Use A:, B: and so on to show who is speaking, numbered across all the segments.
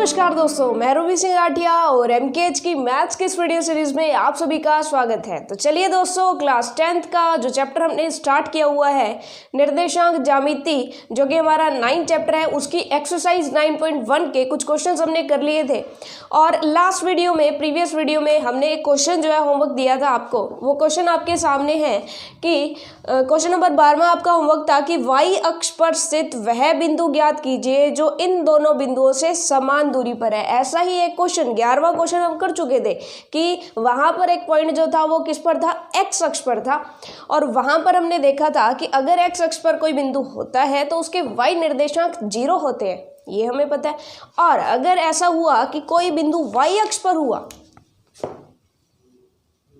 A: नमस्कार दोस्तों, मैं रूबी सिंह राठिया और एमकेएच की मैथ्स की इस वीडियो सीरीज में आप सभी का स्वागत है। तो चलिए दोस्तों, क्लास 10th का जो चैप्टर हमने स्टार्ट किया हुआ है निर्देशांक ज्यामिति, जो कि हमारा 9 चैप्टर है, उसकी एक्सरसाइज 9.1 के कुछ क्वेश्चंस हमने कर लिए थे। और लास्ट वीडियो में, प्रीवियस वीडियो में हमने एक क्वेश्चन जो है होमवर्क दिया था आपको। वो क्वेश्चन आपके सामने है कि क्वेश्चन नंबर 12 आपका होमवर्क था कि वाई अक्ष पर स्थित वह बिंदु ज्ञात कीजिए जो इन दोनों बिंदुओं से समान दूरी पर है। ऐसा ही एक क्वेश्चन 11वां क्वेश्चन हम कर चुके थे कि वहां पर एक पॉइंट जो था वो किस पर था, एक्स अक्ष पर था। और वहां पर हमने देखा था कि अगर एक्स अक्ष पर कोई बिंदु होता है तो उसके वाई निर्देशांक 0 होते हैं, ये हमें पता है। और अगर ऐसा हुआ कि कोई बिंदु वाई अक्ष पर हुआ,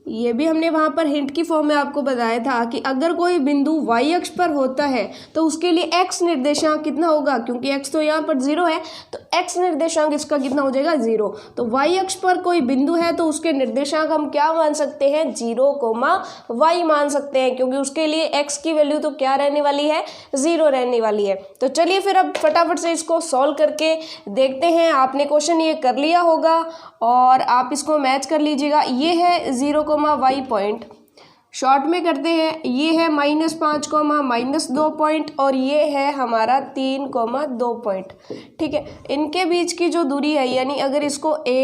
A: ये भी हमने वहाँ पर हिंट की फॉर्म में आपको बताया था कि अगर कोई बिंदु वाई अक्ष पर होता है तो उसके लिए एक्स निर्देशांक कितना होगा, क्योंकि एक्स तो यहाँ पर 0 है तो एक्स निर्देशांक इसका कितना हो जाएगा, 0। तो वाई अक्ष पर कोई बिंदु है तो उसके निर्देशांक हम क्या मान सकते हैं, 0, y मान सकते हैं, क्योंकि उसके लिए एक्स की वैल्यू तो क्या रहने वाली है, 0 रहने वाली है। तो चलिए फिर अब फटाफट से इसको सॉल्व करके देखते हैं। आपने क्वेश्चन ये कर लिया होगा और आप इसको मैच कर लीजिएगा। ये है 0, y शॉर्ट में करते हैं। ये है -5, -2 पॉइंट और ये है हमारा 3, 2 ठीक है। इनके बीच की जो दूरी है, यानी अगर इसको a,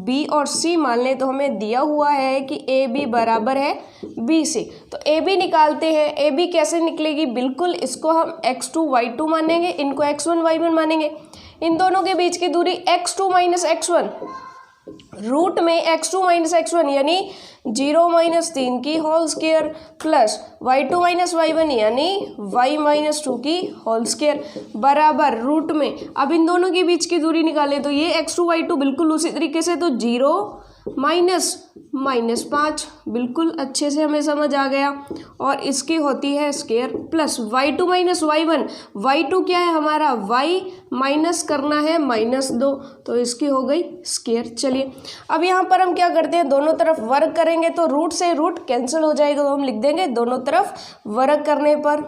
A: b और c मान लें तो हमें दिया हुआ है कि ab बराबर है bc। तो ab निकालते हैं। ab कैसे निकलेगी, बिल्कुल इसको हम x2 y2 मानेंगे, इनको x1 y1 मानेंगे। इन दोनों के बीच की दूरी x2 - x1, रूट में x2 - x1 यानी 0 - 3 की whole square plus y2 - y1 यानी y - 2 की होल स्क्वायर बराबर रूट में। अब इन दोनों के बीच की दूरी निकालें तो ये x2 y2 बिल्कुल उसी तरीके से, तो 0 -5 बिल्कुल अच्छे से हमें समझ आ गया। और इसकी होती है square plus y2 - y1, y2 क्या है हमारा, y माइनस करना है -2, तो इसकी हो गई स्क्वायर। चलिए अब यहाँ पर हम क्या करते हैं, दोनों तरफ वर्ग करेंगे तो रूट से रूट कैंसिल हो जाएगा, तो हम लिख देंगे दोनों तरफ वर्ग करने पर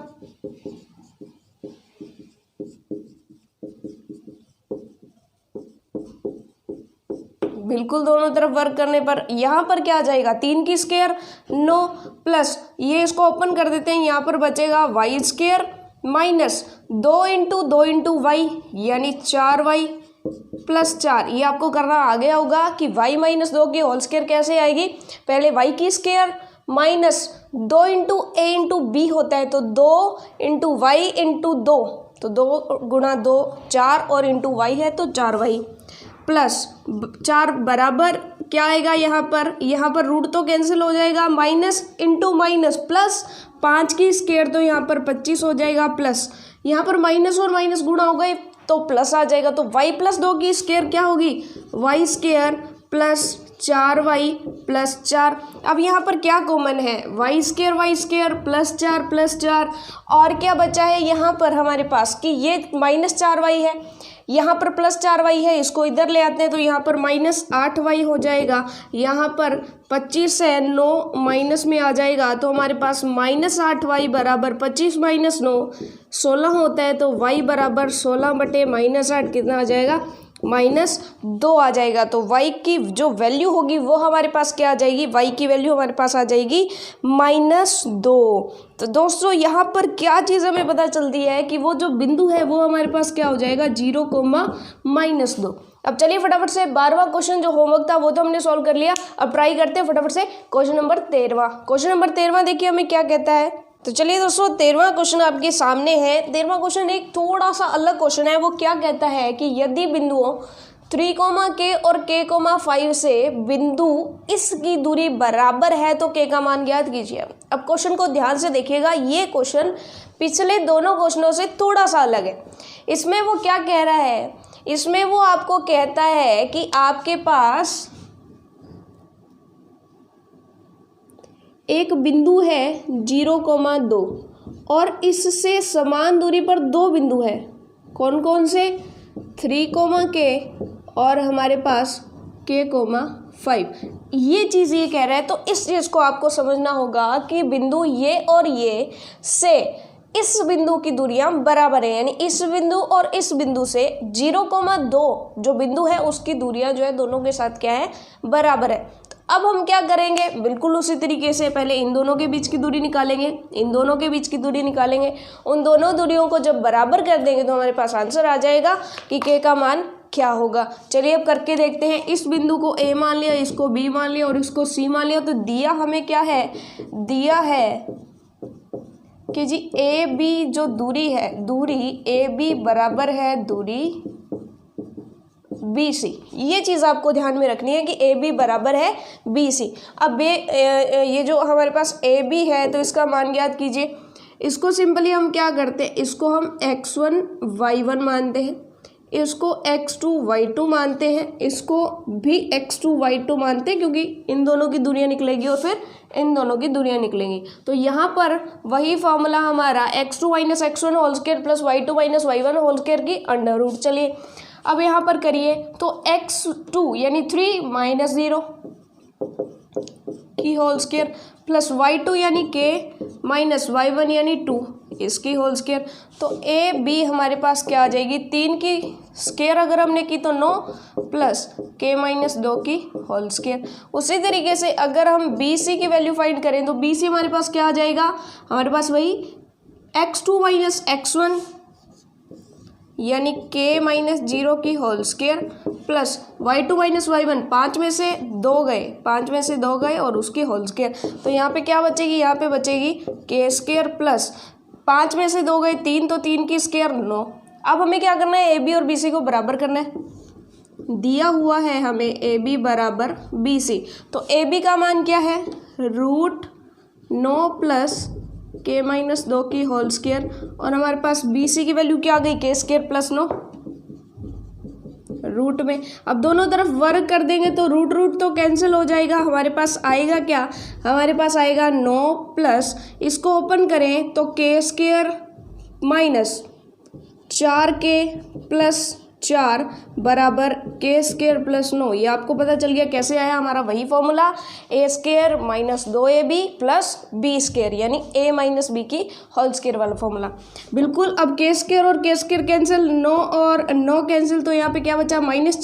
A: बिल्कुल दोनों तरफ वर्क करने पर यहाँ पर क्या आ जाएगा, 3 की स्क्वायर 9 प्लस ये इसको ओपन कर देते हैं, यहाँ पर बचेगा वाई स्क्वायर माइनस 2 × 2 × y यानी 4y प्लस 4। ये आपको करना आ गया होगा कि y - 2 की होल स्क्वायर कैसे आएगी, पहले y की स्क्वायर माइनस 2 × a × b होता है, तो 2 × y × 2, तो 2 × 2 4 और इंटू y है तो 4y प्लस 4 बराबर क्या आएगा, यहाँ पर रूट तो कैंसिल हो जाएगा, माइनस इंटू माइनस प्लस 5 की स्क्वायर, तो यहाँ पर 25 हो जाएगा प्लस यहाँ पर माइनस और माइनस गुणा हो गए तो प्लस आ जाएगा। तो y + 2 की स्क्वायर क्या होगी, y square plus 4y plus 4। अब यहाँ पर क्या कॉमन है, y स्क्वायर प्लस 4 और क्या बचा है यहाँ पर हमारे पास कि ये -4y है, यहाँ पर +4y है, इसको इधर ले आते हैं तो यहाँ पर -8y हो जाएगा। यहाँ पर 25 है, 9 माइनस में आ जाएगा तो हमारे पास -8y बराबर 25 - 9 16 होता है, तो y बराबर 16 - 8 कितना आ जाएगा, -2 आ जाएगा। तो y की जो वैल्यू होगी वो हमारे पास क्या आ जाएगी, y की वैल्यू हमारे पास आ जाएगी -2। तो दोस्तों यहाँ पर क्या चीज़ हमें पता चलती है कि वो जो बिंदु है वो हमारे पास क्या हो जाएगा, 0, -2। अब चलिए फटाफट से 12वां क्वेश्चन जो होमवर्क था वो तो हमने सॉल्व कर लिया। अब ट्राई करते हैं फटाफट से क्वेश्चन नंबर 13। क्वेश्चन नंबर 13 देखिए हमें क्या कहता है। तो चलिए दोस्तों 13वां क्वेश्चन आपके सामने है। 13वां क्वेश्चन एक थोड़ा सा अलग क्वेश्चन है। वो क्या कहता है कि यदि बिंदुओं 3, k और k, 5 से बिंदु इसकी दूरी बराबर है तो k का मान ज्ञात कीजिए। अब क्वेश्चन को ध्यान से देखिएगा, ये क्वेश्चन पिछले दोनों क्वेश्चनों से थोड़ा सा अलग है। इसमें वो क्या कह रहा है, इसमें वो आपको कहता है कि आपके पास एक बिंदु है 0, और इससे समान दूरी पर 2 बिंदु है। कौन कौन से, 3, k और हमारे पास k, 5। ये चीज़ ये कह रहा है, तो इस चीज़ को आपको समझना होगा कि बिंदु ये और ये से इस बिंदु की दूरियां बराबर है, यानी इस बिंदु और इस बिंदु से 0,2 जो बिंदु है उसकी दूरियां जो है दोनों के साथ क्या है, बराबर है। तो अब हम क्या करेंगे, बिल्कुल उसी तरीके से पहले इन दोनों के बीच की दूरी निकालेंगे, इन दोनों के बीच की दूरी निकालेंगे, उन दोनों दूरियों को जब बराबर कर देंगे तो हमारे पास आंसर आ जाएगा कि के का मान क्या होगा। चलिए अब करके देखते हैं। इस बिंदु को ए मान लिया, इसको बी मान लिया और इसको सी मान लिया, तो दिया हमें क्या है, दिया है कि जी ए बी जो दूरी है, दूरी ए बी बराबर है दूरी बी सी। ये चीज़ आपको ध्यान में रखनी है कि ए बी बराबर है बी सी। अब ये जो हमारे पास ए बी है तो इसका मान ज्ञात कीजिए। इसको सिंपली हम क्या करते हैं, इसको हम x1 y1 मानते हैं, इसको x2 y2 मानते हैं, इसको भी x2 y2 मानते हैं, क्योंकि इन दोनों की दूरियां निकलेगी और फिर इन दोनों की दूरियां निकलेंगी। तो यहाँ पर वही फॉर्मूला हमारा x2 minus x1 whole square plus y2 minus y1 whole square की अंडर रूट। चलिए अब यहाँ पर करिए तो x2 यानी 3 माइनस 0 की होल स्क्वायर प्लस y2 यानी k माइनस y1 यानी 2 इसकी होल स्क्वायर। तो ए बी हमारे पास क्या आ जाएगी, 3 की स्क्वायर अगर हमने की तो 9 प्लस k माइनस 2 की होल स्क्वायर। उसी तरीके से अगर हम बी सी की वैल्यू फाइंड करें तो बी सी हमारे पास क्या आ जाएगा, हमारे पास वही x2 माइनस x1 यानी k माइनस 0 की whole square plus y2 minus y1, 5 में से 2 गए, 5 में से 2 गए और उसकी होल स्क्वायर। तो यहाँ पे क्या बचेगी, यहाँ पे बचेगी k स्क्वायर प्लस 5 में से 2 गए 3, तो 3 की स्क्वायर 9। अब हमें क्या करना है, ए बी और बी सी को बराबर करना है। दिया हुआ है हमें ए बी बराबर बी सी, तो ए बी का मान क्या है, √9 प्लस k माइनस 2 की होल स्क्वायर और हमारे पास बी सी की वैल्यू क्या आ गई, k स्क्वायर प्लस 9 रूट में। अब दोनों तरफ वर्ग कर देंगे तो रूट रूट तो कैंसिल हो जाएगा, हमारे पास आएगा क्या, हमारे पास आएगा 9 प्लस, इसको ओपन करें तो k square minus 4k plus 4 बराबर k स्क्वायर प्लस 9। ये आपको पता चल गया कैसे आया, हमारा वही formula A square minus 2ab plus B square यानी a माइनस बी की होल स्क्वायर वाला फॉर्मूला। बिल्कुल, अब k स्क्वायर और k स्क्वायर कैंसिल, 9 और 9 कैंसिल, तो यहाँ पे क्या बचा, माइनस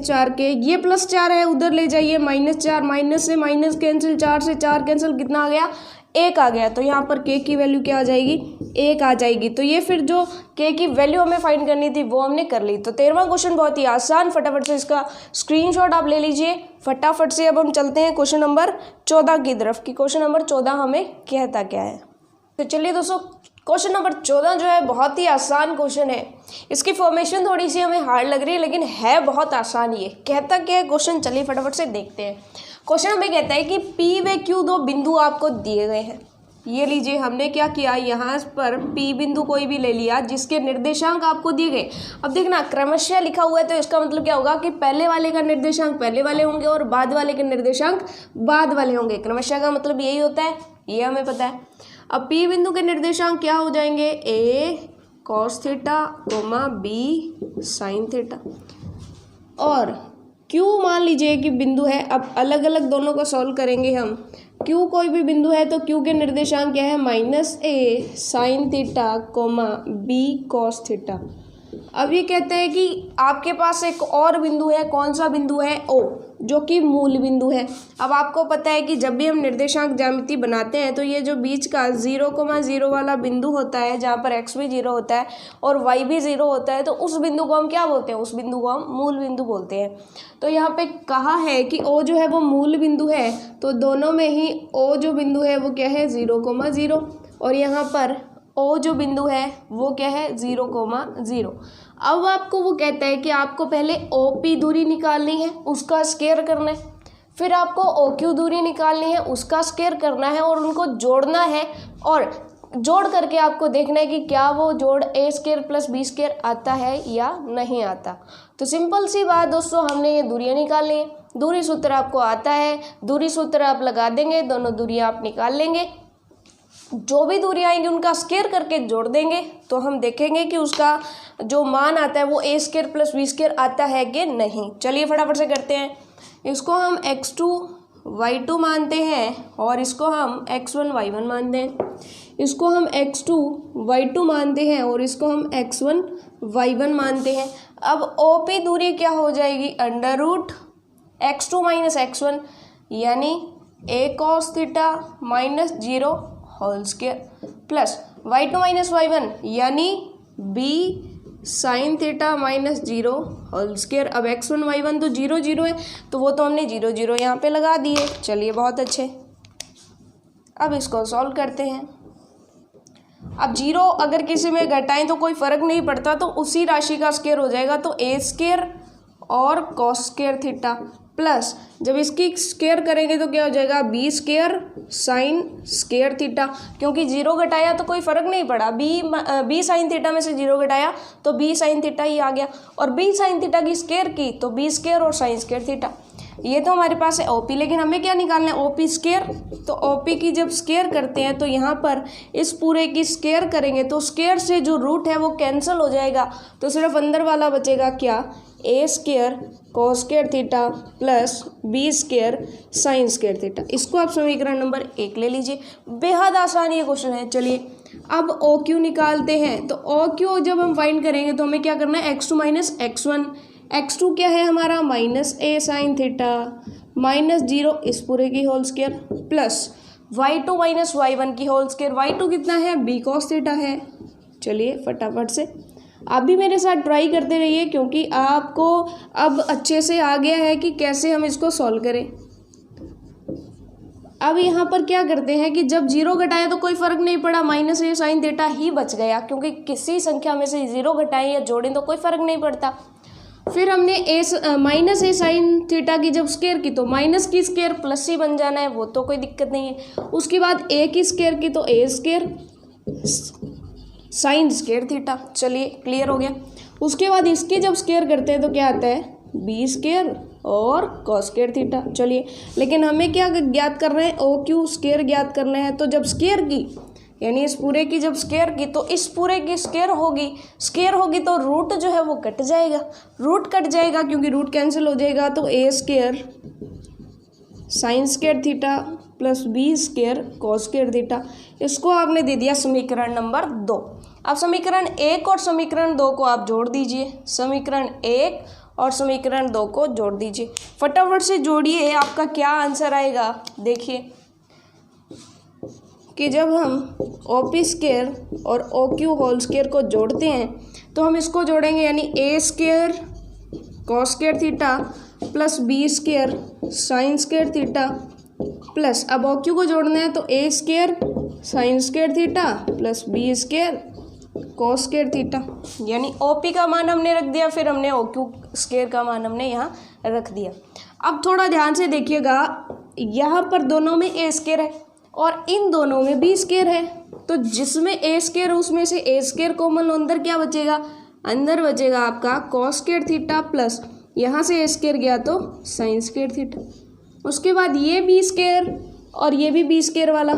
A: 4k, ये प्लस 4 है उधर ले जाइए, -4, माइनस से माइनस कैंसिल, 4 से 4 कैंसिल, कितना आ गया, 1 आ गया। तो यहाँ पर k की वैल्यू क्या आ जाएगी, 1 आ जाएगी। तो ये फिर जो k की वैल्यू हमें फाइंड करनी थी वो हमने कर ली। तो 13वां क्वेश्चन बहुत ही आसान, फटाफट से इसका स्क्रीनशॉट आप ले लीजिए फटाफट से। अब हम चलते हैं क्वेश्चन नंबर 14 की तरफ कि क्वेश्चन नंबर 14 हमें कहता क्या है। तो चलिए दोस्तों, क्वेश्चन नंबर 14 जो है बहुत ही आसान क्वेश्चन है। इसकी फॉर्मेशन थोड़ी सी हमें हार्ड लग रही है लेकिन है बहुत आसान। ये कहता क्या है क्वेश्चन, चलिए फटाफट से देखते हैं। क्वेश्चन हमें कहता है कि P व Q दो बिंदु आपको दिए गए हैं। ये लीजिए, हमने क्या किया, यहाँ पर P बिंदु कोई भी ले लिया जिसके निर्देशांक आपको दिए गए। अब देखना क्रमशः लिखा हुआ है तो इसका मतलब क्या होगा कि पहले वाले का निर्देशांक पहले वाले होंगे और बाद वाले के निर्देशांक बाद वाले होंगे। क्रमशः का मतलब यही होता है, ये हमें पता है। अब P बिंदु के निर्देशांक क्या हो जाएंगे, A cos theta, B sin theta, और Q मान लीजिए कि बिंदु है। अब अलग अलग दोनों को सॉल्व करेंगे हम। Q कोई भी बिंदु है तो Q के निर्देशांक क्या है, -A sin theta, B cos theta. अब ये कहते हैं कि आपके पास एक और बिंदु है, कौन सा बिंदु है, O, जो कि मूल बिंदु है। अब आपको पता है कि जब भी हम निर्देशांक ज्यामिति बनाते हैं तो ये जो बीच का 0,0 वाला बिंदु होता है जहाँ पर x भी 0 होता है और y भी 0 होता है, तो उस बिंदु को हम क्या बोलते हैं, उस बिंदु को हम मूल बिंदु बोलते हैं। तो यहाँ पे कहा है कि O जो है वो मूल बिंदु है, तो दोनों में ही O जो बिंदु है वो क्या है, 0,0, और यहाँ पर O जो बिंदु है वो क्या है, 0,0। अब आपको वो कहता है कि आपको पहले OP दूरी निकालनी है, उसका स्क्वायर करना है, फिर आपको OQ दूरी निकालनी है, उसका स्क्वायर करना है और उनको जोड़ना है, और जोड़ करके आपको देखना है कि क्या वो जोड़ A square plus B square आता है या नहीं आता। तो सिंपल सी बात दोस्तों, हमने ये दूरियाँ निकालनी है। दूरी सूत्र आपको आता है, दूरी सूत्र आप लगा देंगे, दोनों दूरियाँ आप निकाल लेंगे, जो भी दूरी आएंगी उनका स्क्वायर करके जोड़ देंगे तो हम देखेंगे कि उसका जो मान आता है वो A square plus B square आता है कि नहीं। चलिए फटाफट से करते हैं। इसको हम x2 y2 मानते हैं और इसको हम x1 y1 मानते हैं। इसको हम x2 y2 मानते हैं और इसको हम x1 y1 मानते हैं। अब OP दूरी क्या हो जाएगी, under root x2 minus x1 यानी a cos theta minus 0 whole square plus y2 minus y1 यानी b sine theta minus 0 whole square. अब x1 y1 तो 0 0 है तो वो तो हमने 0 0 यहाँ पे लगा दिए। चलिए बहुत अच्छे, अब इसको सॉल्व करते हैं। अब 0 अगर किसी में घटाएं तो कोई फ़र्क नहीं पड़ता, तो उसी राशि का स्क्वायर हो जाएगा, तो a स्क्वायर और कॉस स्क्वायर थीटा प्लस जब इसकी स्क्वायर करेंगे तो क्या हो जाएगा, B square sine square theta. क्योंकि 0 घटाया तो कोई फ़र्क नहीं पड़ा, बी साइन थीटा में से 0 घटाया तो बी साइन थीटा ही आ गया, और बी साइन थीटा की स्क्वायर की तो बी स्क्वायर और साइन स्क्वायर थीटा। ये तो हमारे पास है ओपी, लेकिन हमें क्या निकालना है, ओपी स्क्वायर। तो ओपी की जब स्क्वायर करते हैं तो यहाँ पर इस पूरे की स्क्वायर करेंगे तो स्क्वायर से जो रूट है वो कैंसिल हो जाएगा, तो सिर्फ अंदर वाला बचेगा क्या, A square cos square theta plus B square sine square theta. इसको आप समीकरण नंबर 1 ले लीजिए। बेहद आसान ये क्वेश्चन है। चलिए अब ओ क्यू निकालते हैं। तो ओ क्यू जब हम फाइंड करेंगे तो हमें क्या करना है, x2 माइनस x1। x2 क्या है हमारा, minus a sign theta minus 0 इस पूरे की whole square plus y2 minus y1 की होल स्क्वायर। y2 कितना है, b कॉस थीटा है। चलिए फटाफट से आप भी मेरे साथ ट्राई करते रहिए, क्योंकि आपको अब अच्छे से आ गया है कि कैसे हम इसको सॉल्व करें। अब यहाँ पर क्या करते हैं कि जब 0 घटाया तो कोई फ़र्क नहीं पड़ा, माइनस a साइन थीटा ही बच गया, क्योंकि किसी संख्या में से 0 घटाएं या जोड़ें तो कोई फ़र्क नहीं पड़ता। फिर हमने माइनस a साइन थीटा की जब स्क्वायर की तो माइनस की स्क्वायर प्लस ही बन जाना है, वो तो कोई दिक्कत नहीं है। उसके बाद a की स्क्वायर की तो a square sine square theta. चलिए क्लियर हो गया। उसके बाद इसकी जब स्क्वायर करते हैं तो क्या आता है, बी स्क्वायर और कॉस स्क्वायर थीटा। चलिए लेकिन हमें क्या ज्ञात कर रहे हैं, ओ क्यू स्क्वायर ज्ञात करना है। तो जब स्क्वायर की यानी इस पूरे की जब स्क्वायर की तो इस पूरे की स्क्वायर होगी तो रूट जो है वो कट जाएगा, क्योंकि रूट कैंसिल हो जाएगा। तो A square sine square theta plus B square cos square theta. इसको आपने दे दिया समीकरण नंबर 2। अब समीकरण 1 और समीकरण 2 को आप जोड़ दीजिए, समीकरण 1 और समीकरण 2 को जोड़ दीजिए। फटाफट से जोड़िए, आपका क्या आंसर आएगा। देखिए कि जब हम ओ पी स्क्वायर और ओ क्यू होल स्क्वायर को जोड़ते हैं तो हम इसको जोड़ेंगे, यानी A square cos square theta plus B square sine square theta plus, अब ओ क्यू को जोड़ना है तो A square sine square theta plus B square cos square theta. यानी ओ पी का मान हमने रख दिया, फिर हमने ओ क्यू स्क्वायर का मान हमने यहाँ रख दिया। अब थोड़ा ध्यान से देखिएगा, यहाँ पर दोनों में ए स्क्वायर है और इन दोनों में बी स्क्वायर है, तो जिसमें ए स्क्वायर उसमें से ए स्क्वायर कॉमन, अंदर क्या बचेगा, अंदर बचेगा आपका कॉस स्क्वायर थीटा प्लस यहाँ से ए स्क्वायर गया तो साइन स्क्वायर थीटा। उसके बाद ये बी स्क्वायर और ये भी बी स्क्वायर वाला,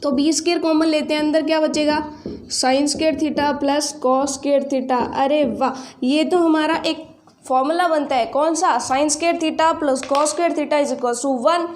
A: तो बी स्क्वायर कॉमन लेते हैं, अंदर क्या बचेगा, sign square theta plus cos square theta. अरे वाह, ये तो हमारा एक फॉर्मूला बनता है, कौन सा, sine square theta plus cos square theta is equal to 1।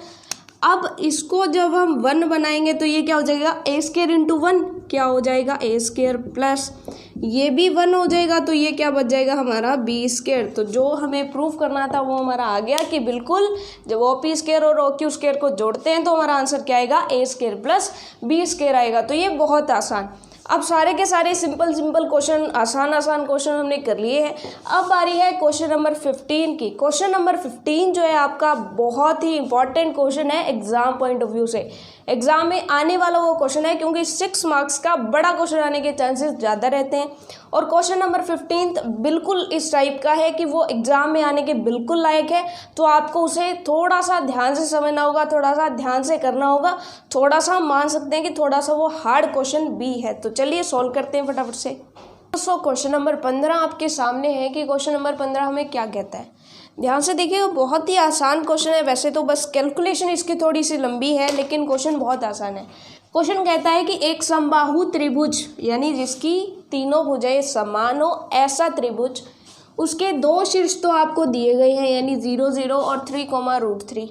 A: अब इसको जब हम 1 बनाएंगे तो ये क्या हो जाएगा, ए स्क्वायर इंटू 1 क्या हो जाएगा, ए स्क्वायर प्लस ये भी 1 हो जाएगा, तो ये क्या बच जाएगा हमारा बी स्क्वायर। तो जो हमें प्रूफ करना था वो हमारा आ गया कि बिल्कुल जब ओ पी स्क्वायर और ओ क्यू स्क्वायर को जोड़ते हैं तो हमारा आंसर क्या आएगा, ए स्क्वायर प्लस बी स्क्वायर आएगा। तो ये बहुत आसान। अब सारे के सारे सिंपल क्वेश्चन, आसान क्वेश्चन हमने कर लिए हैं। अब बारी है क्वेश्चन नंबर 15 की। क्वेश्चन नंबर 15 जो है आपका बहुत ही इंपॉर्टेंट क्वेश्चन है एग्जाम पॉइंट ऑफ व्यू से। एग्जाम में आने वाला वो क्वेश्चन है, क्योंकि 6 मार्क्स का बड़ा क्वेश्चन आने के चांसेस ज़्यादा रहते हैं। और क्वेश्चन नंबर 15 बिल्कुल इस टाइप का है कि वो एग्जाम में आने के बिल्कुल लायक है, तो आपको उसे थोड़ा सा ध्यान से समझना होगा, थोड़ा सा ध्यान से करना होगा, थोड़ा सा मान सकते हैं कि थोड़ा सा वो हार्ड क्वेश्चन भी है। तो चलिए सॉल्व करते हैं फटाफट से। दोस्तों क्वेश्चन नंबर 15 आपके सामने है कि क्वेश्चन नंबर 15 हमें क्या कहता है। ध्यान से देखिएगा, बहुत ही आसान क्वेश्चन है। वैसे तो बस कैलकुलेशन इसकी थोड़ी सी लंबी है, लेकिन क्वेश्चन बहुत आसान है। क्वेश्चन कहता है कि एक समबाहु त्रिभुज, यानी जिसकी तीनों भुजाएं समान हो, ऐसा त्रिभुज, उसके 2 शीर्ष तो आपको दिए गए हैं, यानी 0 0 और 3, √3।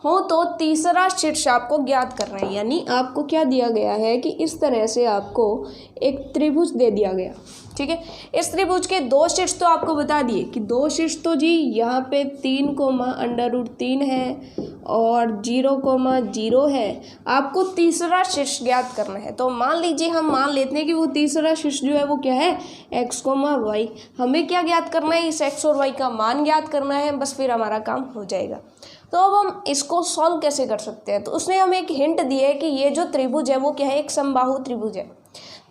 A: हो तो तीसरा शीर्ष आपको ज्ञात करना है। यानी आपको क्या दिया गया है कि इस तरह से आपको एक त्रिभुज दे दिया गया, ठीक है। इस त्रिभुज के दो शीर्ष तो आपको बता दिए कि दो शीर्ष तो जी यहाँ पे 3,√3 है और 0,0 है। आपको तीसरा शीर्ष ज्ञात करना है। तो मान लीजिए हम मान लेते हैं कि वो तीसरा शीर्ष जो है वो क्या है, x, y। हमें क्या ज्ञात करना है, इस x और y का मान ज्ञात करना है, बस फिर हमारा काम हो जाएगा। तो अब हम इसको सॉल्व कैसे कर सकते हैं। तो उसने हमें एक हिंट दी है कि ये जो त्रिभुज है वो क्या है, एक समबाहु त्रिभुज है।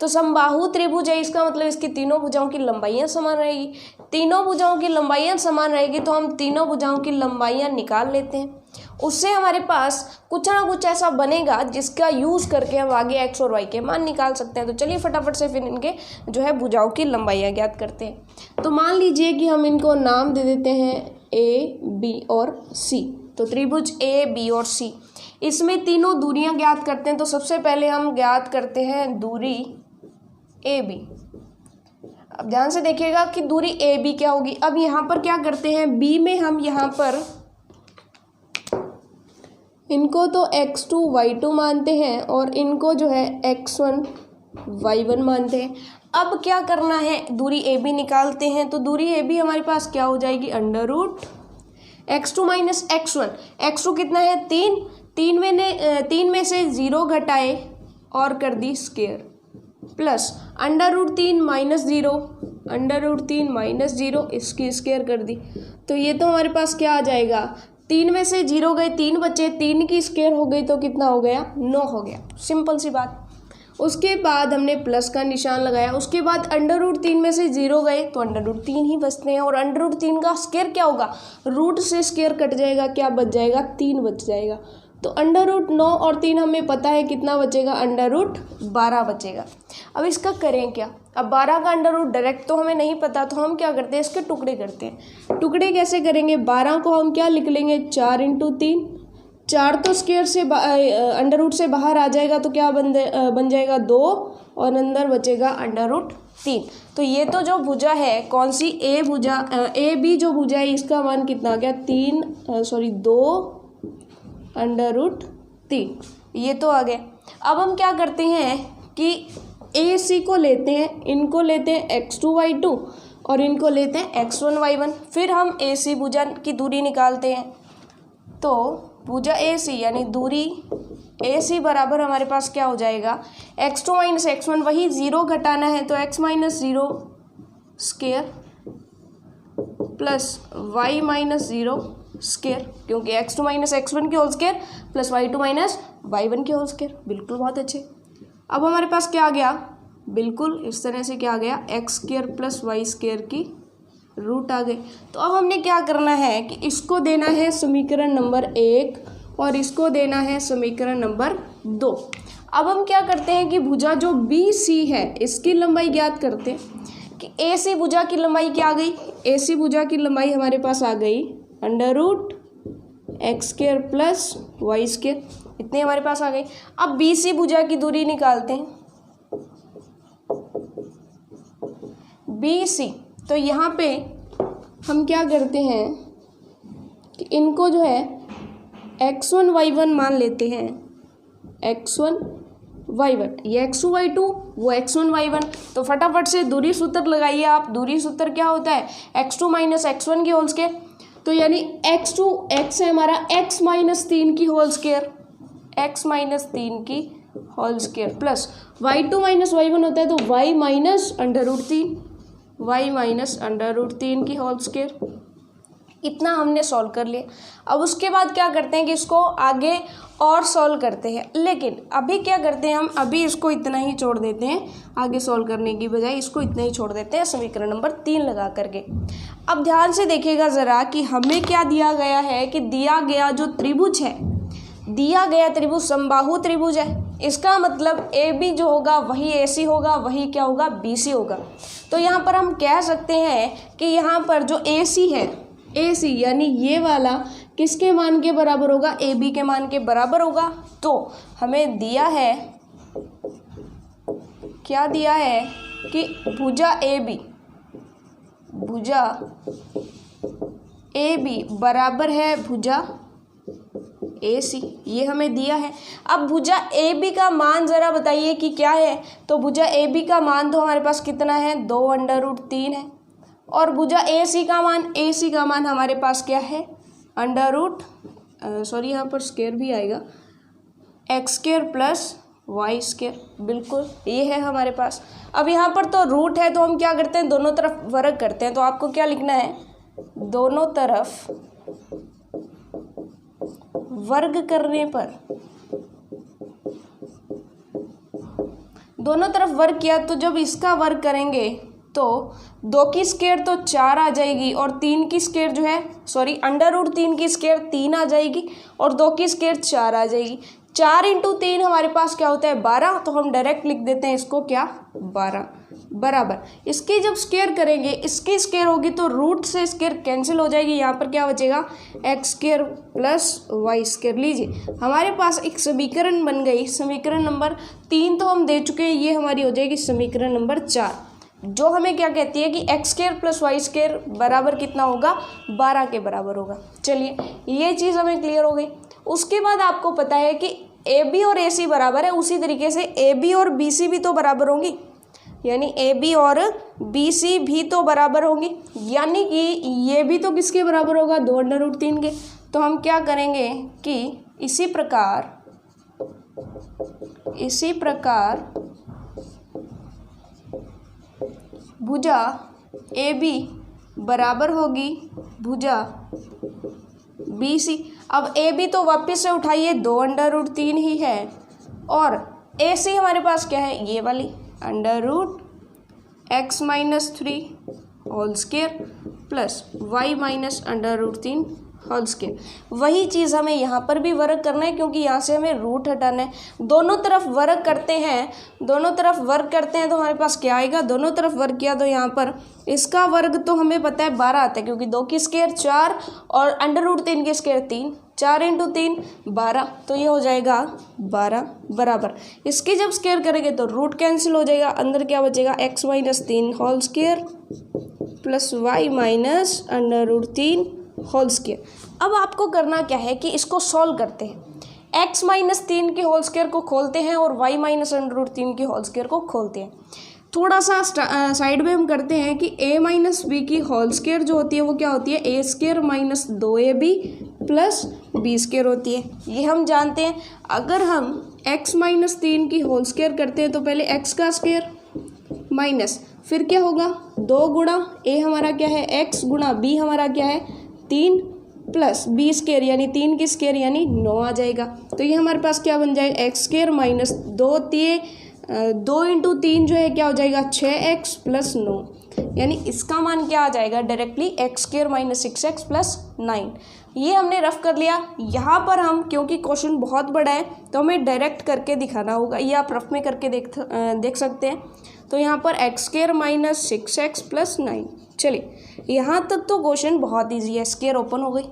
A: तो समबाहु त्रिभुज है, इसका मतलब इसकी तीनों भुजाओं की लंबाइयाँ समान रहेगी। तीनों भुजाओं की लंबाइयाँ समान रहेगी तो हम तीनों भुजाओं की लंबाइयाँ निकाल लेते हैं। उससे हमारे पास कुछ ना कुछ ऐसा बनेगा जिसका यूज़ करके हम आगे x और y के मान निकाल सकते हैं। तो चलिए फटाफट से फिर इनके जो है भुजाओं की लंबाइयाँ ज्ञात करते हैं। तो मान लीजिए कि हम इनको नाम दे देते हैं a, b और c। तो त्रिभुज a, b और c, इसमें तीनों दूरियां ज्ञात करते हैं। तो सबसे पहले हम ज्ञात करते हैं दूरी AB। अब ध्यान से देखिएगा कि दूरी AB क्या होगी। अब यहाँ पर क्या करते हैं, B में हम यहाँ पर इनको तो x2 y2 मानते हैं और इनको जो है x1 y1 मानते हैं। अब क्या करना है, दूरी AB निकालते हैं। तो दूरी AB हमारे पास क्या हो जाएगी, √x2 माइनस x1। x2 कितना है, 3 में से 0 घटाए और कर दी स्क्वायर, प्लस √3 माइनस 0, √3 माइनस 0 इसकी स्क्वायर कर दी। तो ये तो हमारे पास क्या आ जाएगा, 3 में से 0 गए, 3 बचे, 3 की स्क्वायर हो गई तो कितना हो गया, 9 हो गया। सिंपल सी बात। उसके बाद हमने प्लस का निशान लगाया। उसके बाद √3 में से 0 गए तो √3 ही बचते हैं और √3 का स्क्वायर क्या होगा, रूट से स्क्वायर कट जाएगा, क्या बच जाएगा, 3 बच जाएगा। तो √9 और 3 हमें पता है कितना बचेगा, √12 बचेगा। अब इसका करें क्या, अब 12 का √ डायरेक्ट तो हमें नहीं पता, तो हम क्या करते हैं, इसके टुकड़े करते हैं। टुकड़े कैसे करेंगे, 12 को हम क्या लिख लेंगे, 4 × 3। 4 तो स्क्वायर से √ से बाहर आ जाएगा तो क्या बन जाएगा, 2 और अंदर बचेगा √3। तो ये तो जो भुजा है, कौन सी, AB जो भुजा है, इसका मान कितना आ गया, 2 √3। ये तो आ गया। अब हम क्या करते हैं कि AC को लेते हैं, इनको लेते हैं x2 y2 और इनको लेते हैं x1 y1। फिर हम AC भुजा की दूरी निकालते हैं। तो भुजा AC यानी दूरी AC बराबर हमारे पास क्या हो जाएगा, x2 माइनस x1, वही 0 घटाना है तो x minus 0 square plus y minus 0 square, क्योंकि x2 माइनस x1 की whole square plus y2 minus y1 की होल स्क्वायर। बिल्कुल, बहुत अच्छे। अब हमारे पास क्या आ गया, बिल्कुल इस तरह से क्या आ गया, x² प्लस y² की रूट आ गई। तो अब हमने क्या करना है कि इसको देना है समीकरण नंबर 1 और इसको देना है समीकरण नंबर 2। अब हम क्या करते हैं कि भुजा जो BC है इसकी लंबाई ज्ञात करते हैं कि AC भुजा की लंबाई क्या आ गई, AC भुजा की लंबाई हमारे पास आ गई √x² प्लस y², इतने हमारे पास आ गई। अब BC भुजा की दूरी निकालते हैं, BC। तो यहाँ पे हम क्या करते हैं कि इनको जो है x1 y1 मान लेते हैं, x1 y1, ये x2 y2, वो x1 y1। तो फटाफट से दूरी सूत्र लगाइए आप। दूरी सूत्र क्या होता है, x2 माइनस x1 की होल स्क्वायर। तो यानी x है हमारा x माइनस 3 की होल स्क्वायर, x माइनस 3 की whole square plus y2 minus y1 होता है तो y माइनस √3, y माइनस √3 की होल स्क्वायर। इतना हमने सॉल्व कर लिया। अब उसके बाद क्या करते हैं कि इसको आगे और सॉल्व करते हैं, लेकिन अभी क्या करते हैं हम, अभी इसको इतना ही छोड़ देते हैं, आगे सॉल्व करने की बजाय इसको इतना ही छोड़ देते हैं समीकरण नंबर 3 लगा करके। अब ध्यान से देखिएगा ज़रा कि हमें क्या दिया गया है कि दिया गया जो त्रिभुज है, दिया गया त्रिभुज समबाहु त्रिभुज है। इसका मतलब AB जो होगा वही AC होगा, वही क्या होगा, BC होगा। तो यहाँ पर हम कह सकते हैं कि यहाँ पर जो AC है, AC यानी ये वाला किसके मान के बराबर होगा, AB के मान के बराबर होगा। तो हमें दिया है, क्या दिया है कि भुजा AB बराबर है भुजा AC ये हमें दिया है। अब भुजा AB का मान ज़रा बताइए कि क्या है। तो भुजा AB का मान तो हमारे पास कितना है, 2√3 है। और भुजा AC का मान हमारे पास क्या है, यहाँ पर स्क्वायर भी आएगा, x² + y²। बिल्कुल ये है हमारे पास। अब यहाँ पर तो रूट है तो हम क्या करते हैं, दोनों तरफ वर्ग करते हैं। तो आपको क्या लिखना है, दोनों तरफ वर्ग करने पर, दोनों तरफ वर्ग किया तो जब इसका वर्ग करेंगे तो 2 की स्क्वायर तो 4 आ जाएगी और 3 की स्क्वायर जो है, √3 की स्क्वायर 3 आ जाएगी और 2 की स्क्वायर 4 आ जाएगी। 4 × 3 हमारे पास क्या होता है, 12। तो हम डायरेक्ट लिख देते हैं इसको क्या, 12 बराबर। इसकी जब स्क्वायर करेंगे, इसकी स्क्वायर होगी तो रूट से स्क्वायर कैंसिल हो जाएगी। यहाँ पर क्या बचेगा, x² + y²। लीजिए हमारे पास एक समीकरण बन गई। समीकरण नंबर 3 तो हम दे चुके हैं, ये हमारी हो जाएगी समीकरण नंबर 4, जो हमें क्या कहती है कि x² + y² बराबर कितना होगा, 12 के बराबर होगा। चलिए ये चीज़ हमें क्लियर हो गई। उसके बाद आपको पता है कि AB और AC बराबर है, उसी तरीके से AB और BC भी तो बराबर होंगी, यानी AB और BC भी तो बराबर होंगी, यानी कि ये भी तो किसके बराबर होगा, 2√3 के। तो हम क्या करेंगे कि इसी प्रकार भुजा AB बराबर होगी भुजा BC। अब AB तो वापस से उठाइए, 2√3 ही है, और AC हमारे पास क्या है, ये वाली √x - 3 whole square plus y - √3 whole square. वही चीज़ हमें यहाँ पर भी वर्ग करना है, क्योंकि यहाँ से हमें रूट हटाना है। दोनों तरफ वर्ग करते हैं तो हमारे पास क्या आएगा, दोनों तरफ वर्ग किया तो यहाँ पर इसका वर्ग तो हमें पता है 12 आता है, क्योंकि 2 की स्क्वायर 4 और √3 की स्क्वायर 3, 4 × 3 12। तो ये हो जाएगा 12 बराबर। इसकी जब स्क्वायर करेंगे तो रूट कैंसिल हो जाएगा, अंदर क्या बचेगा, x - 3 whole square plus y - √3 whole square. अब आपको करना क्या है कि इसको सॉल्व करते हैं। x - 3 की होल स्क्वायर को खोलते हैं और y - √3 की होल स्क्वायर को खोलते हैं। थोड़ा सा साइड में हम करते हैं कि a - b की होल स्क्वायर जो होती है वो क्या होती है, a² - 2ab + b² होती है। ये हम जानते हैं। अगर हम x - 3 की होल स्क्वायर करते हैं तो पहले x का स्क्वायर माइनस, फिर क्या होगा, 2 गुणा a हमारा क्या है, x गुणा b हमारा क्या है, 3 प्लस b² यानी 3 की स्क्वायर यानी 9 आ जाएगा। तो ये हमारे पास क्या बन जाएगा, x² - 2 × 3 जो है क्या हो जाएगा, 6x + 9, यानी इसका मान क्या आ जाएगा, डायरेक्टली x² - 6x + 9। ये हमने रफ कर लिया। यहाँ पर हम, क्योंकि क्वेश्चन बहुत बड़ा है तो हमें डायरेक्ट करके दिखाना होगा, ये आप रफ में करके देख सकते हैं। तो यहाँ पर x² - 6x + 9। चलिए यहाँ तक तो क्वेश्चन बहुत ईजी है। स्क्वायर ओपन हो गई,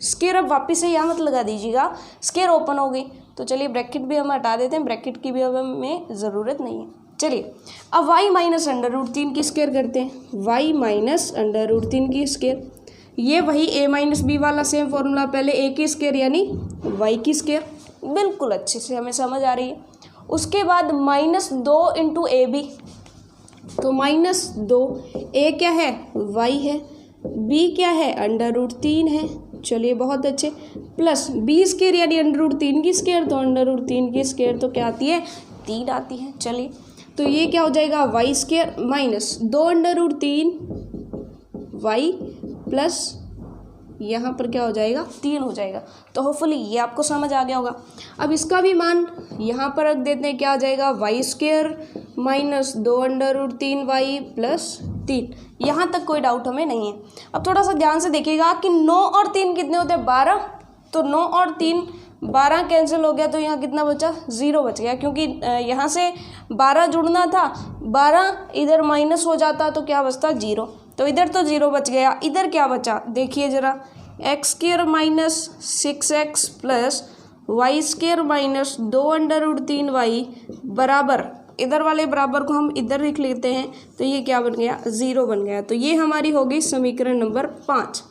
A: स्क्वायर अब वापस से यहाँ मत लगा दीजिएगा, स्क्वायर ओपन हो गई। तो चलिए ब्रैकेट भी हम हटा देते हैं, ब्रैकेट की भी अब हमें ज़रूरत नहीं है। चलिए अब y - √3 की स्क्वायर करते हैं, y - √3 की स्क्वायर, ये वही a - b वाला सेम फॉर्मूला, पहले a की स्क्वायर यानी y की स्क्वायर, बिल्कुल अच्छे से हमें समझ आ रही है। उसके बाद -2 × ab, तो -2, a क्या है, y है, b क्या है, √3 है, चलिए बहुत अच्छे, प्लस b² यानी √3 की स्क्वायर, तो √3 की स्क्वायर तो क्या आती है, 3 आती है। चलिए तो ये क्या हो जाएगा, y² माइनस 2 √3 y प्लस यहाँ पर क्या हो जाएगा, 3 हो जाएगा। तो होपफुली ये आपको समझ आ गया होगा। अब इसका भी मान यहाँ पर रख देते हैं, क्या आ जाएगा, y² माइनस 2 √3 y प्लस 3। यहाँ तक कोई डाउट हमें नहीं है। अब थोड़ा सा ध्यान से देखिएगा कि 9 और 3 कितने होते हैं, 12। तो 9 और 3 12 कैंसिल हो गया, तो यहाँ कितना बचा, 0 बच गया, क्योंकि यहाँ से 12 जुड़ना था, 12 इधर माइनस हो जाता तो क्या बचता, 0। तो इधर तो 0 बच गया, इधर क्या बचा देखिए ज़रा, x² minus 6x plus y² minus 2 √3 y बराबर, इधर वाले बराबर को हम इधर लिख लेते हैं, तो ये क्या बन गया, 0 बन गया। तो ये हमारी हो गई समीकरण नंबर 5।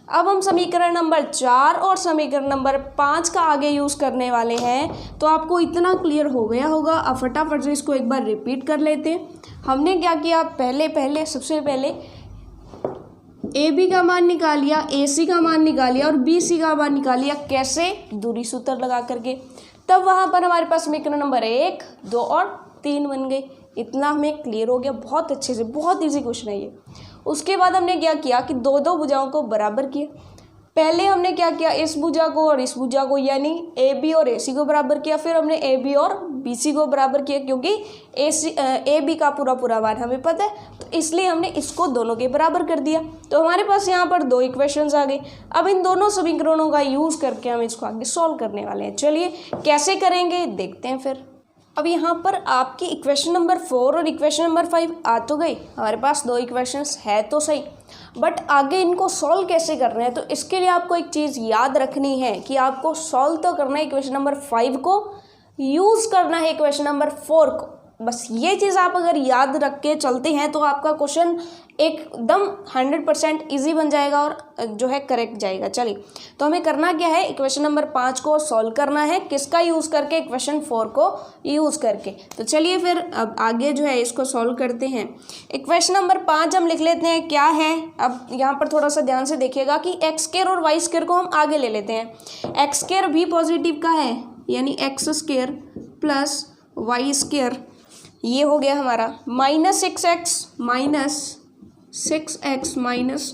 A: अब हम समीकरण नंबर 4 और समीकरण नंबर 5 का आगे यूज़ करने वाले हैं। तो आपको इतना क्लियर हो गया होगा। अब फटाफट से इसको एक बार रिपीट कर लेते हैं। हमने क्या किया, सबसे पहले ए बी का मान निकाल लिया, ए सी का मान निकाल लिया और बी सी का मान निकाल लिया। कैसे? दूरी सूत्र लगा करके। तब वहाँ पर हमारे पास समीकरण नंबर 1, 2 और 3 बन गए। इतना हमें क्लियर हो गया बहुत अच्छे से, बहुत इजी क्वेश्चन है ये। उसके बाद हमने क्या किया कि दो दो भुजाओं को बराबर किया। पहले हमने क्या किया, इस भुजा को और इस भुजा को यानी ए बी और ए सी को बराबर किया। फिर हमने ए बी और बी सी को बराबर किया, क्योंकि ए बी का पूरा मान हमें पता है, तो इसलिए हमने इसको दोनों के बराबर कर दिया। तो हमारे पास यहाँ पर 2 इक्वेशंस आ गई। अब इन दोनों समीकरणों का यूज़ करके हम इसको आगे सॉल्व करने वाले हैं। चलिए कैसे करेंगे देखते हैं फिर। अब यहाँ पर आपकी इक्वेशन नंबर 4 और इक्वेशन नंबर 5 आ तो गई। हमारे पास 2 इक्वेशंस है तो सही, बट आगे इनको सॉल्व कैसे करना है, तो इसके लिए आपको एक चीज़ याद रखनी है कि आपको सॉल्व तो करना है इक्वेशन नंबर 5 को, यूज़ करना है इक्वेशन नंबर 4 को। बस ये चीज़ आप अगर याद रख के चलते हैं तो आपका क्वेश्चन एकदम 100% ईजी बन जाएगा और जो है करेक्ट जाएगा। चलिए, तो हमें करना क्या है, इक्वेशन नंबर 5 को सॉल्व करना है। किसका यूज़ करके? इक्वेशन 4 को यूज़ करके। तो चलिए फिर अब आगे जो है इसको सॉल्व करते हैं। इक्वेशन नंबर 5 हम लिख लेते हैं क्या है। अब यहाँ पर थोड़ा सा ध्यान से देखिएगा कि एक्स स्क्वायर और वाई स्क्वायर को हम आगे ले लेते हैं। एक्स स्क्वायर भी पॉजिटिव का है, यानी x square plus Y square, ये हो गया हमारा माइनस 6x माइनस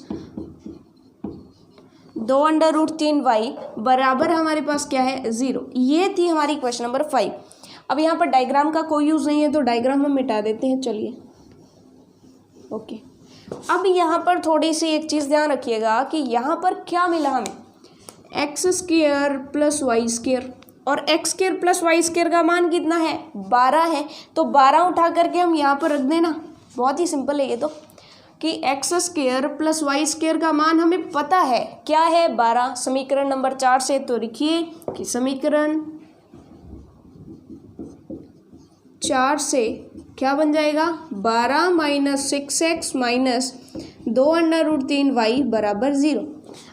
A: 2√3y बराबर हमारे पास क्या है, 0। ये थी हमारी क्वेश्चन नंबर 5। अब यहाँ पर डायग्राम का कोई यूज़ नहीं है तो डायग्राम हम मिटा देते हैं। चलिए ओके। अब यहाँ पर थोड़ी सी एक चीज़ ध्यान रखिएगा कि यहाँ पर क्या मिला हमें, X square plus Y square, और X square plus Y square का मान कितना है, 12 है। तो 12 उठा करके हम यहाँ पर रख देना। बहुत ही सिंपल है ये तो, कि x square plus Y square का मान हमें पता है क्या है, 12। समीकरण नंबर 4 से तो लिखिए कि समीकरण 4 से क्या बन जाएगा, 12 माइनस 6x माइनस 2√3y बराबर 0।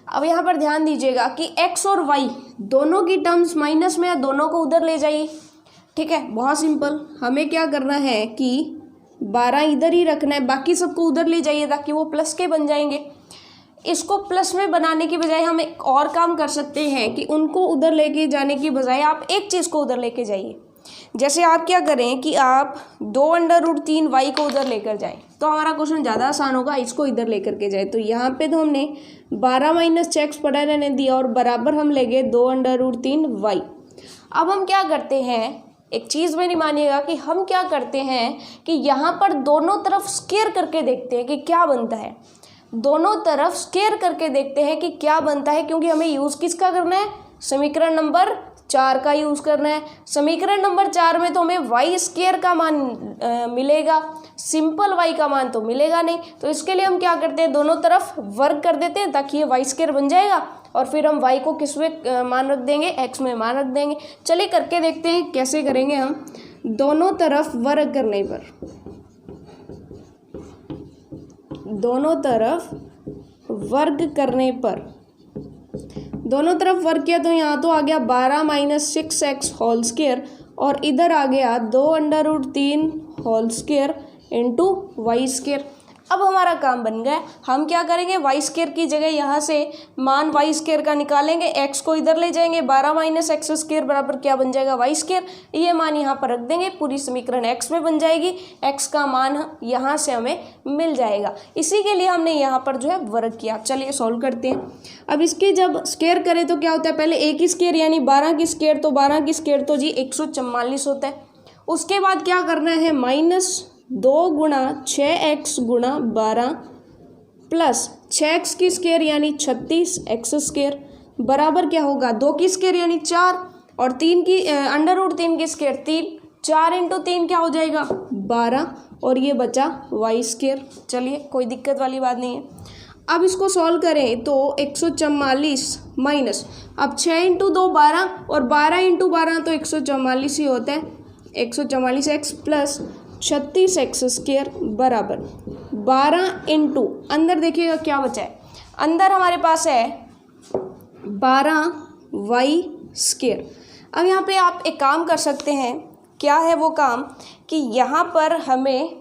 A: अब यहाँ पर ध्यान दीजिएगा कि x और y दोनों की टर्म्स माइनस में है, दोनों को उधर ले जाइए। ठीक है, बहुत सिंपल। हमें क्या करना है कि 12 इधर ही रखना है, बाकी सबको उधर ले जाइए ताकि वो प्लस के बन जाएंगे। इसको प्लस में बनाने की बजाय हम एक और काम कर सकते हैं कि उनको उधर लेके जाने की बजाय आप एक चीज़ को उधर लेके जाइए। जैसे आप क्या करें कि आप 2√3y को उधर लेकर जाएं, तो हमारा क्वेश्चन ज़्यादा आसान होगा। इसको इधर लेकर के जाए, तो यहाँ पे तो हमने 12 माइनस 6x पढ़ा रहने दिया और बराबर हम ले गए 2√3y। अब हम क्या करते हैं, एक चीज़ में नहीं मानिएगा कि हम क्या करते हैं कि यहाँ पर दोनों तरफ स्क्वायर करके देखते हैं कि क्या बनता है। दोनों तरफ स्क्वायर करके देखते हैं कि क्या बनता है, क्योंकि हमें यूज़ किसका करना है, समीकरण नंबर 4 का यूज़ करना है। समीकरण नंबर 4 में तो हमें वाई स्क्वायर का मान मिलेगा, सिंपल वाई का मान तो मिलेगा नहीं। तो इसके लिए हम क्या करते हैं, दोनों तरफ वर्ग कर देते हैं ताकि ये वाई स्क्वायर बन जाएगा, और फिर हम y को किस में मान रख देंगे, x में मान रख देंगे। चलिए करके देखते हैं कैसे करेंगे हम। दोनों तरफ वर्ग करने पर, दोनों तरफ वर्ग करने पर, दोनों तरफ वर्ग किया तो यहाँ तो आ गया 12 माइनस 6x होल स्क्वायर, और इधर आ गया 2√3 whole square into y square. अब हमारा काम बन गया। हम क्या करेंगे, वाई स्क्वायर की जगह यहाँ से मान वाई स्क्वायर का निकालेंगे, x को इधर ले जाएंगे, 12 माइनस एक्स स्क्वायर बराबर क्या बन जाएगा, वाई स्क्वायर। ये मान यहाँ पर रख देंगे, पूरी समीकरण x में बन जाएगी, x का मान यहाँ से हमें मिल जाएगा। इसी के लिए हमने यहाँ पर जो है वर्ग किया। चलिए सॉल्व करते हैं। अब इसकी जब स्क्वायर करें तो क्या होता है, पहले a की स्क्वायर यानी 12 की स्क्वायर, तो 12 की स्क्वायर तो जी 144 होता है। उसके बाद क्या करना है, माइनस 2 गुणा 6x गुणा 12 प्लस 6x की स्क्वायर यानी 36x स्क्वायर बराबर क्या होगा, 2 की स्क्वायर यानी 4 और 3 की √3 की स्क्वायर 3, 4 इंटू 3 क्या हो जाएगा 12, और ये बचा वाई स्क्वायर। चलिए कोई दिक्कत वाली बात नहीं है। अब इसको सॉल्व करें तो 144 माइनस, अब 6 इंटू 2 12 और 12 इंटू 12 तो 144 ही होता है, 144x प्लस 36x स्क्वायर बराबर 12 इंटू, अंदर देखिएगा क्या बचा है, अंदर हमारे पास है 12y²। अब यहाँ पे आप एक काम कर सकते हैं, क्या है वो काम कि यहाँ पर हमें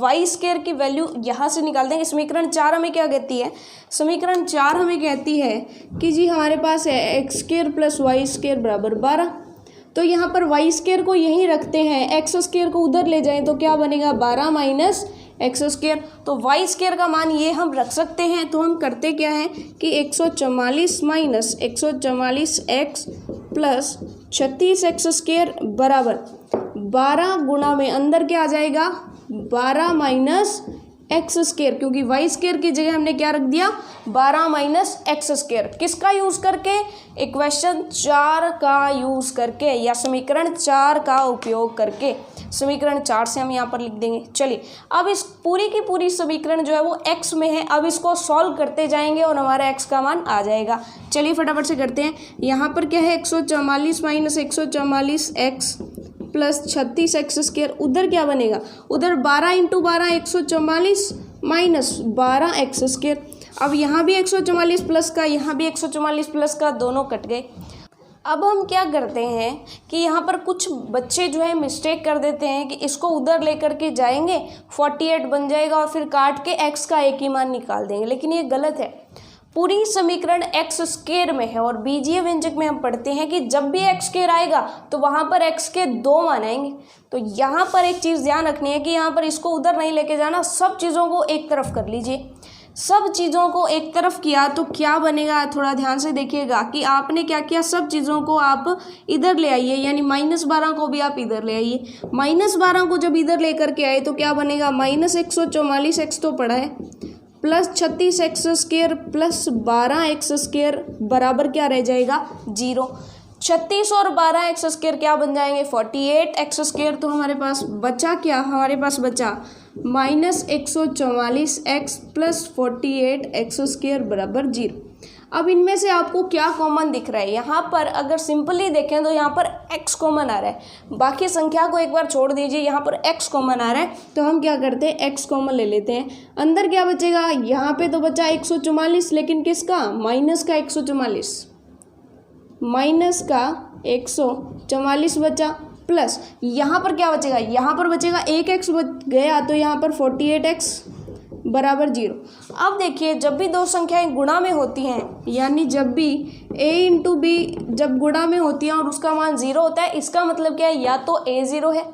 A: y² की वैल्यू यहाँ से निकाल देंगे। समीकरण 4 हमें क्या कहती है, समीकरण 4 हमें कहती है कि जी हमारे पास है x² + y² बराबर 12। तो यहाँ पर y² को यहीं रखते हैं, x² को उधर ले जाएं तो क्या बनेगा 12 माइनस x²। तो y² का मान ये हम रख सकते हैं। तो हम करते क्या हैं कि 144 माइनस 144x प्लस 36x² बराबर 12 गुणा में अंदर क्या आ जाएगा 12 माइनस x², क्योंकि y² की जगह हमने क्या रख दिया 12 माइनस x²। किसका यूज़ करके, इक्वेशन 4 का यूज़ करके या समीकरण 4 का उपयोग करके। समीकरण 4 से हम यहाँ पर लिख देंगे। चलिए अब इस पूरी की पूरी समीकरण जो है वो x में है, अब इसको सॉल्व करते जाएंगे और हमारा x का मान आ जाएगा। चलिए फटाफट से करते हैं। यहाँ पर क्या है 144 माइनस 144x प्लस 36x², उधर क्या बनेगा, उधर 12 × 12 144 माइनस 12x²। अब यहाँ भी 144 प्लस का, यहाँ भी 144 प्लस का, दोनों कट गए। अब हम क्या करते हैं कि यहाँ पर कुछ बच्चे जो है मिस्टेक कर देते हैं कि इसको उधर लेकर के जाएंगे 48 बन जाएगा और फिर काट के x का एक ही मान निकाल देंगे, लेकिन ये गलत है। पूरी समीकरण x² में है और बीजीय व्यंजक में हम पढ़ते हैं कि जब भी x² आएगा तो वहाँ पर x के 2 मान आएंगे। तो यहाँ पर एक चीज़ ध्यान रखनी है कि यहाँ पर इसको उधर नहीं लेके जाना, सब चीज़ों को एक तरफ कर लीजिए। सब चीज़ों को एक तरफ किया तो क्या बनेगा, थोड़ा ध्यान से देखिएगा कि आपने क्या किया, सब चीज़ों को आप इधर ले आइए, यानी -12 को भी आप इधर ले आइए। -12 को जब इधर लेकर के आए तो क्या बनेगा -144x तो पड़ा है प्लस 36x² प्लस 12x² बराबर क्या रह जाएगा 0। 36 और 12x² क्या बन जाएंगे 48x²। तो हमारे पास बचा क्या, हमारे पास बचा -144x प्लस 48x² बराबर 0। अब इनमें से आपको क्या कॉमन दिख रहा है, यहाँ पर अगर सिंपली देखें तो यहाँ पर x कॉमन आ रहा है, बाकी संख्या को एक बार छोड़ दीजिए, यहाँ पर x कॉमन आ रहा है। तो हम क्या करते हैं x कॉमन ले लेते हैं। अंदर क्या बचेगा, यहाँ पे तो बचा 144, लेकिन किसका, माइनस का 144, माइनस का 144 बचा, प्लस यहाँ पर क्या बचेगा, यहाँ पर बचेगा 1x बच गया, तो यहाँ पर 48x बराबर 0। अब देखिए जब भी दो संख्याएं गुणा में होती हैं, यानी जब भी a × b जब गुणा में होती हैं और उसका मान 0 होता है, इसका मतलब क्या है, या तो a 0 है,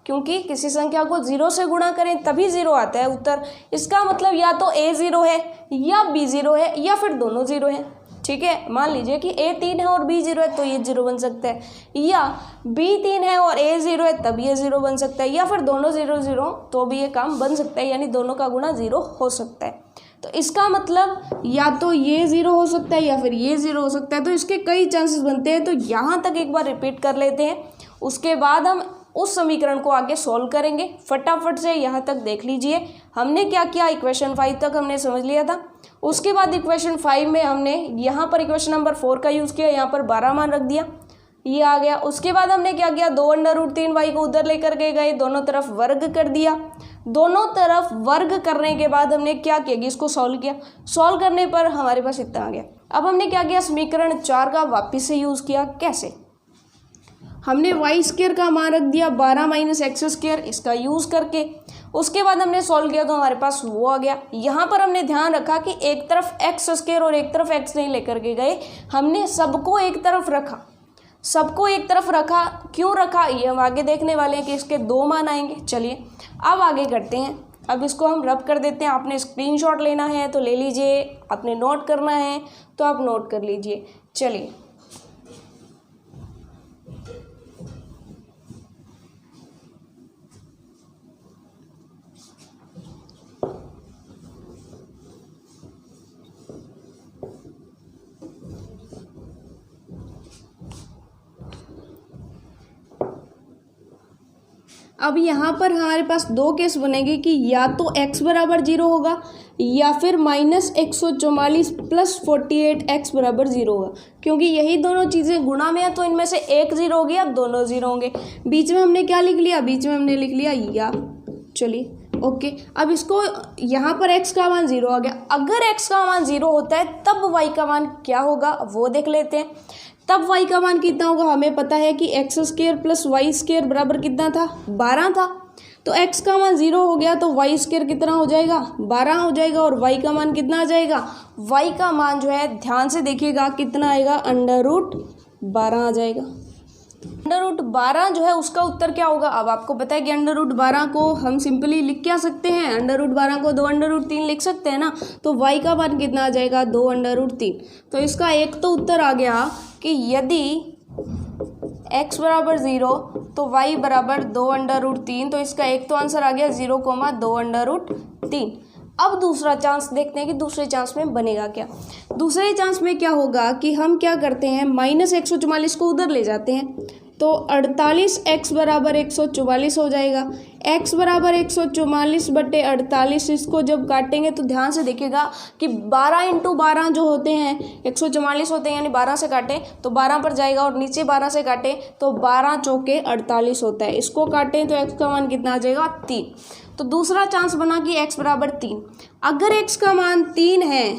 A: क्योंकि किसी संख्या को 0 से गुणा करें तभी 0 आता है उत्तर। इसका मतलब या तो a 0 है या b 0 है या फिर दोनों 0 है। ठीक है, मान लीजिए कि a 3 है और b 0 है तो ये 0 बन सकता है, या b 3 है और a 0 है तब ये 0 बन सकता है, या फिर दोनों 0 0 तो भी ये काम बन सकता है, यानी दोनों का गुणा 0 हो सकता है। तो इसका मतलब या तो ये 0 हो सकता है या फिर ये 0 हो सकता है, तो इसके कई चांसेस बनते हैं। तो यहाँ तक एक बार रिपीट कर लेते हैं, उसके बाद हम उस समीकरण को आगे सॉल्व करेंगे। फटाफट से यहाँ तक देख लीजिए, हमने क्या किया, इक्वेशन 5 तक हमने समझ लिया था। उसके बाद इक्वेशन 5 में हमने यहाँ पर इक्वेशन नंबर 4 का यूज़ किया, यहाँ पर 12 मान रख दिया, ये आ गया। उसके बाद हमने क्या किया, 2√3y को उधर लेकर के गए, दोनों तरफ वर्ग कर दिया। दोनों तरफ वर्ग करने के बाद हमने क्या किया कि इसको सॉल्व किया। सॉल्व करने पर हमारे पास इतना आ गया। अब हमने क्या किया, समीकरण 4 का वापिस से यूज़ किया। कैसे, हमने y² का मान रख दिया 12 माइनस x², इसका यूज़ करके। उसके बाद हमने सॉल्व किया तो हमारे पास वो आ गया। यहाँ पर हमने ध्यान रखा कि एक तरफ x² और एक तरफ x नहीं लेकर के गए, हमने सबको एक तरफ रखा। सबको एक तरफ रखा, क्यों रखा ये हम आगे देखने वाले हैं कि इसके 2 मान आएंगे। चलिए अब आगे करते हैं। अब इसको हम रब कर देते हैं। आपने स्क्रीनशॉट लेना है तो ले लीजिए, आपने नोट करना है तो आप नोट कर लीजिए। चलिए अब यहाँ पर हमारे पास 2 केस बनेंगे कि या तो x बराबर 0 होगा या फिर -144 प्लस 48x बराबर 0 होगा, क्योंकि यही दोनों चीज़ें गुणा में है तो इनमें से एक 0 होगी या दोनों 0 होंगे। बीच में हमने क्या लिख लिया, बीच में हमने लिख लिया या, चलिए ओके, अब इसको यहाँ पर x का मान 0 आ गया। अगर x का मान 0 होता है तब y का मान क्या होगा वो देख लेते हैं। तब y का मान कितना होगा, हमें पता है कि x² प्लस y² बराबर कितना था, 12 था। तो x का मान 0 हो गया तो y² कितना हो जाएगा, 12 हो जाएगा। और y का मान कितना आ जाएगा, y का मान जो है ध्यान से देखिएगा कितना आएगा, √12 आ जाएगा। √12 जो है उसका उत्तर क्या होगा। अब आपको पता है कि √12 को हम सिंपली लिख क्या सकते हैं, √12 को 2√3 लिख सकते हैं ना। तो y का मान कितना आ जाएगा, 2√3। तो इसका एक तो उत्तर आ गया कि यदि x बराबर 0 तो y बराबर 2√3। तो इसका एक तो आंसर आ गया 0,2√3। अब दूसरा चांस देखते हैं कि दूसरे चांस में बनेगा क्या। दूसरे चांस में क्या होगा कि हम क्या करते हैं, -144 को उधर ले जाते हैं। तो 48x बराबर 144 हो जाएगा। x बराबर 144 बटे 48, इसको जब काटेंगे तो ध्यान से देखिएगा कि 12 × 12 जो होते हैं 144 होते हैं, यानी 12 से काटें तो 12 पर जाएगा और नीचे 12 से काटें तो 12 चौके 48 होता है। इसको काटें तो x का मान कितना आ जाएगा, 3। तो दूसरा चांस बना कि x बराबर 3। अगर x का मान 3 है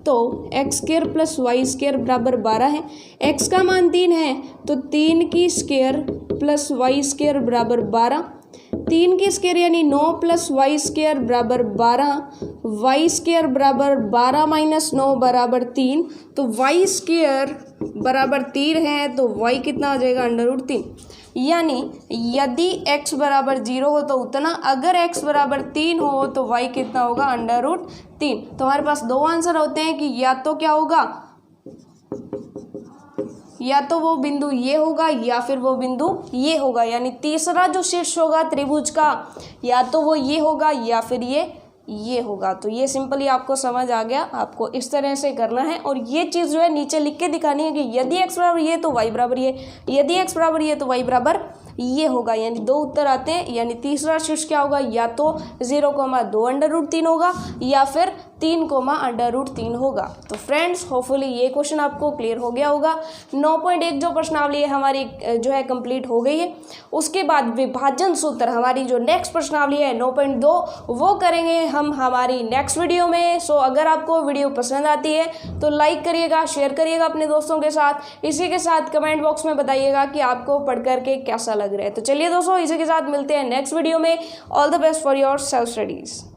A: तो x² प्लस y² बराबर 12 है। x का मान 3 है तो 3 की स्क्वायर प्लस y² बराबर 12। 3 की स्क्वायर यानी 9 प्लस y² बराबर 12। y² बराबर 12 - 9 बराबर 3। तो y² बराबर 3 है तो y कितना आ जाएगा, √3। यानी यदि x बराबर 0 हो तो उतना, अगर x बराबर 3 हो तो y कितना होगा, √3। तो हमारे पास दो आंसर होते हैं कि या तो क्या होगा, या तो वो बिंदु ये होगा या फिर वो बिंदु ये होगा। यानी तीसरा जो शीर्ष होगा त्रिभुज का या तो वो ये होगा या फिर ये होगा। तो ये सिंपली आपको समझ आ गया, आपको इस तरह से करना है। और ये चीज़ जो है नीचे लिख के दिखानी है कि यदि x बराबर ये तो y बराबर ये, यदि x बराबर ये तो y बराबर ये होगा। यानी दो उत्तर आते हैं। यानी तीसरा शीर्ष क्या होगा, या तो 0,2√3 होगा या फिर 3,√3 होगा। तो फ्रेंड्स होपफुली ये क्वेश्चन आपको क्लियर हो गया होगा। 9.1 जो प्रश्नावली है हमारी जो है कंप्लीट हो गई है। उसके बाद विभाजन सूत्र हमारी जो नेक्स्ट प्रश्नावली है 9.2 वो करेंगे हम हमारी नेक्स्ट वीडियो में। सो अगर आपको वीडियो पसंद आती है तो लाइक करिएगा, शेयर करिएगा अपने दोस्तों के साथ। इसी के साथ कमेंट बॉक्स में बताइएगा कि आपको पढ़ करके कैसा लग रहा है। तो चलिए दोस्तों, इसी के साथ मिलते हैं नेक्स्ट वीडियो में। All the best for your self studies.